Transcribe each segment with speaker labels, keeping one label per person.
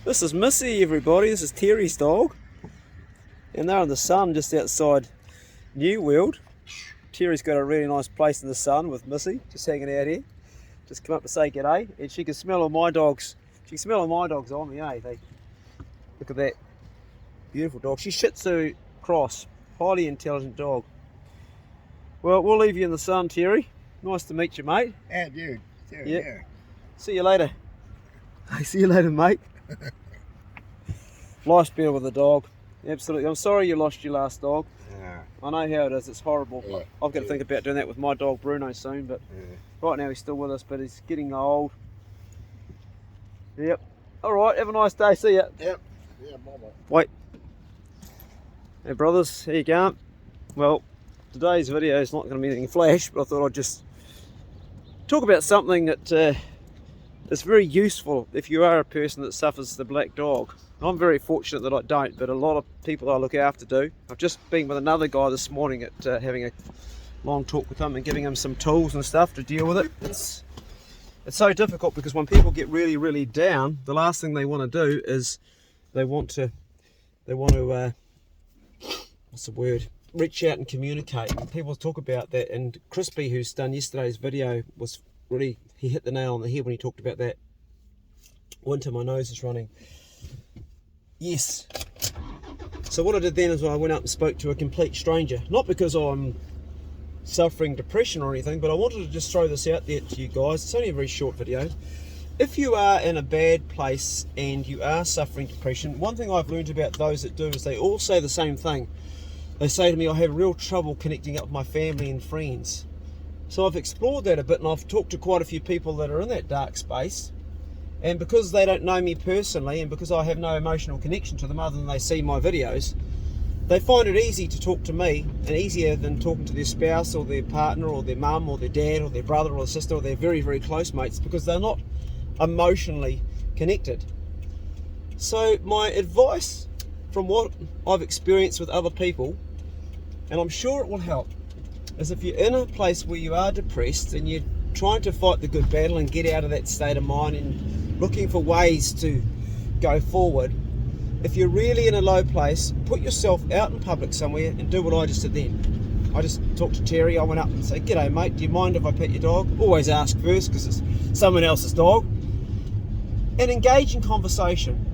Speaker 1: This is Missy, everybody. This is Terry's dog. And they're in the sun just outside New World. Terry's got a really nice place in the sun with Missy, just hanging out here. Just come up to say g'day. And she can smell all my dogs. She can smell all my dogs on me, eh? Look at that. Beautiful dog. She's Shih Tzu cross. Highly intelligent dog. Well, we'll leave you in the sun, Terry. Nice to meet you, mate.
Speaker 2: Yeah, dude.
Speaker 1: Yeah. See you later. See you later, mate. Life's better with a dog. Absolutely. I'm sorry you lost your last dog.
Speaker 2: Yeah.
Speaker 1: I know how it is. It's horrible.
Speaker 2: Yeah.
Speaker 1: I've got to think about doing that with my dog Bruno soon, but right now he's still with us, but he's getting old. Yep. All right. Have a nice day. See ya.
Speaker 2: Yep. Yeah, bye-bye.
Speaker 1: Wait. Hey, brothers. How you going? Well, today's video is not going to be anything flash, but I thought I'd just talk about something that is very useful if you are a person that suffers the black dog. I'm very fortunate that I don't, but a lot of people I look after do. I've just been with another guy this morning at having a long talk with him and giving him some tools and stuff to deal with it. It's so difficult because when people get really, really down, the last thing they want to do is they want to what's the word? Reach out and communicate. And people talk about that, and Crispy, who's done yesterday's video, was really, he hit the nail on the head when he talked about that. Winter, my nose is running. Yes. So what I did then is I went up and spoke to a complete stranger. Not because I'm suffering depression or anything, but I wanted to just throw this out there to you guys. It's only a very short video. If you are in a bad place and you are suffering depression, one thing I've learned about those that do is they all say the same thing. They say to me, I have real trouble connecting up with my family and friends. So I've explored that a bit, and I've talked to quite a few people that are in that dark space. And because they don't know me personally, and because I have no emotional connection to them other than they see my videos, they find it easy to talk to me, and easier than talking to their spouse or their partner or their mum or their dad or their brother or their sister or their very, very close mates, because they're not emotionally connected. So my advice from what I've experienced with other people, and I'm sure it will help, is if you're in a place where you are depressed and you're trying to fight the good battle and get out of that state of mind and looking for ways to go forward, if you're really in a low place, put yourself out in public somewhere and do what I just did then. I just talked to Terry. I went up and said, "G'day mate, do you mind if I pet your dog?" Always ask first because it's someone else's dog. And engage in conversation.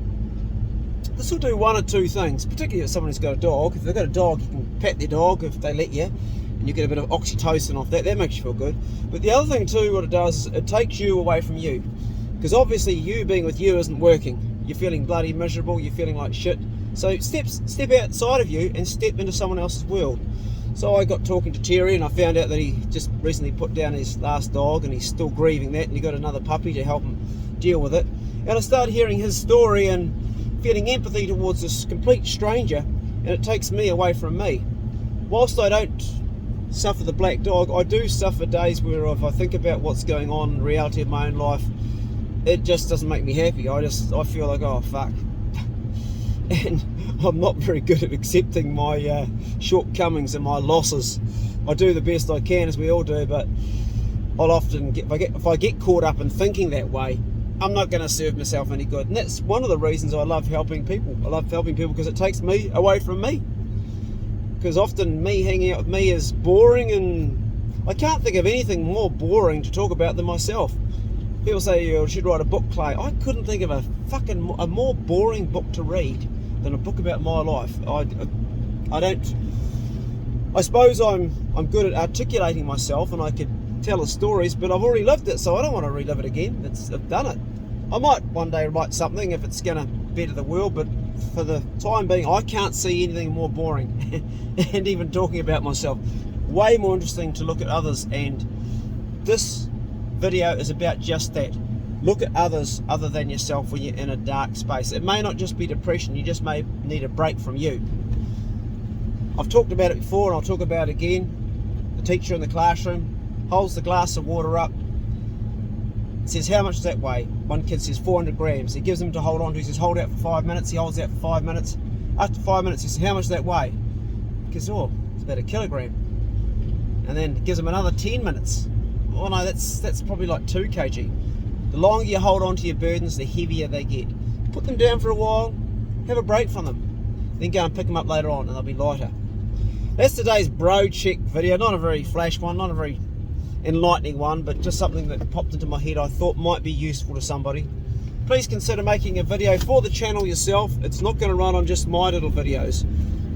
Speaker 1: This will do one or two things, particularly if someone who's got a dog. If they've got a dog, you can pet their dog if they let you, and you get a bit of oxytocin off that. That makes you feel good. But the other thing too, what it does is it takes you away from you. Because obviously you being with you isn't working. You're feeling bloody miserable, you're feeling like shit. So step outside of you and step into someone else's world. So I got talking to Terry and I found out that he just recently put down his last dog and he's still grieving that, and he got another puppy to help him deal with it. And I started hearing his story and feeling empathy towards this complete stranger, and it takes me away from me. Whilst I don't suffer the black dog, I do suffer days where if I think about what's going on in the reality of my own life, it just doesn't make me happy. I feel like, oh fuck. And I'm not very good at accepting my shortcomings and my losses. I do the best I can, as we all do, but I'll often if I get caught up in thinking that way, I'm not going to serve myself any good. And that's one of the reasons I love helping people. I love helping people because it takes me away from me. Because often me hanging out with me is boring, and I can't think of anything more boring to talk about than myself. People say you should write a book, Clay. I couldn't think of a more boring book to read than a book about my life. I suppose I'm good at articulating myself and I could tell the stories, but I've already lived it, so I don't want to relive it again. I've done it. I might one day write something if it's going to better the world, but for the time being, I can't see anything more boring. And even talking about myself, way more interesting to look at others. And this video is about just that. Look at others other than yourself when you're in a dark space. It may not just be depression, you just may need a break from you. I've talked about it before and I'll talk about it again. The teacher in the classroom holds the glass of water up, says, "How much does that weigh?" One kid says 400 grams. He gives him to hold on to. He says, "Hold out for 5 minutes." He holds out for 5 minutes. After 5 minutes, he says, "How much does that weigh?" He goes, "Oh, it's about 1 kilogram." And then gives him another 10 minutes. Oh no, that's probably like 2 kg. The longer you hold on to your burdens, the heavier they get. put them down for a while, have a break from them, then go and pick them up later on and they'll be lighter. That's today's bro check video. Not a very flash one, not a very enlightening one, but just something that popped into my head I thought might be useful to somebody. Please consider making a video for the channel yourself. It's not going to run on just my little videos.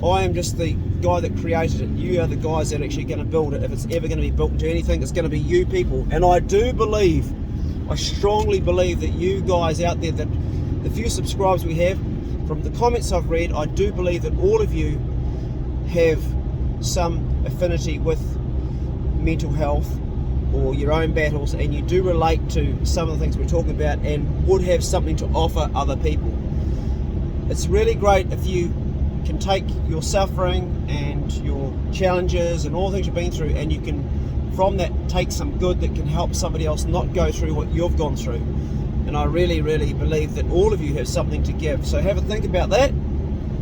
Speaker 1: I am just the guy that created it. You are the guys that are actually going to build it. If it's ever going to be built into anything, it's going to be you people. And I do believe, I strongly believe that you guys out there, that the few subscribers we have, from the comments I've read, I do believe that all of you have some affinity with mental health or your own battles, and you do relate to some of the things we're talking about and would have something to offer other people. It's really great if you can take your suffering and your challenges and all the things you've been through, and you can from that take some good that can help somebody else not go through what you've gone through. And I really, really believe that all of you have something to give. So have a think about that.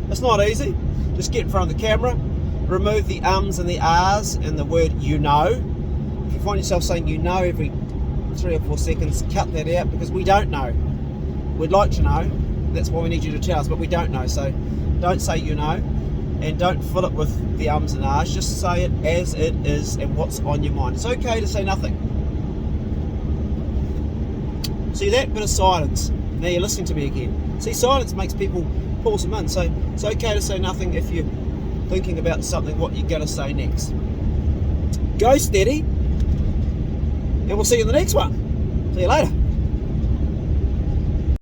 Speaker 1: It's not easy. Just get in front of the camera, remove the ums and the ahs and the word you know. If you find yourself saying you know every 3 or 4 seconds, cut that out, because we don't know. We'd like to know. That's why we need you to tell us, but we don't know. So don't say you know, and don't fill it with the ums and ahs. Just say it as it is and what's on your mind. It's okay to say nothing. See that bit of silence? Now you're listening to me again. See, silence makes people pull some in. So it's okay to say nothing if you're thinking about something, what you're going to say next. Go steady, and we'll see you in the next one. See you later.